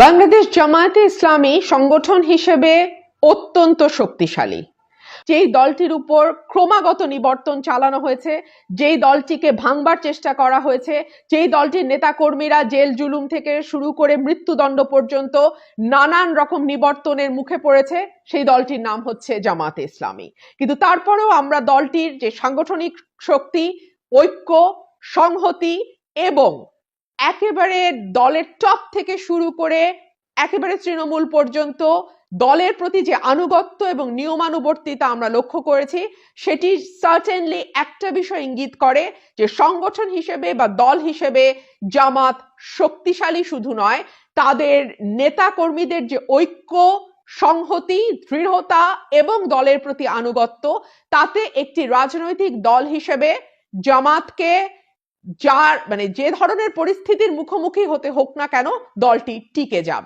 বাংলাদেশ জামায়াতে ইসলামী সংগঠন হিসেবে অত্যন্ত শক্তিশালী। যেই দলটির উপর ক্রমাগত নিবর্তন চালানো হয়েছে, যেই দলটিকে ভাঙবার চেষ্টা করা হয়েছে, যেই দলটির নেতাকর্মীরা জেল জুলুম থেকে শুরু করে মৃত্যুদণ্ড পর্যন্ত নানান রকম নিবর্তনের মুখে পড়েছে, সেই দলটির নাম হচ্ছে জামায়াতে ইসলামী। কিন্তু তারপরেও আমরা দলটির যে সাংগঠনিক শক্তি, ঐক্য, সংহতি এবং একেবারে দলের টপ থেকে শুরু করে একেবারে তৃণমূল পর্যন্ত দলের প্রতি যে আনুগত্য এবং নিয়মানুবর্তিতা আমরা লক্ষ্য করেছি, সেটি সার্টেনলি একটা বিষয় ইঙ্গিত করে যে সংগঠন হিসেবে বা দল হিসেবে জামাত শক্তিশালী শুধু নয়, তাদের নেতা কর্মীদের যে ঐক্য, সংহতি, দৃঢ়তা এবং দলের প্রতি আনুগত্য, তাতে একটি রাজনৈতিক দল হিসেবে জামাতকে যে ধরনের পরিস্থিতির মুখোমুখি হতে হোক না কেন, দলটি টিকে যাবে।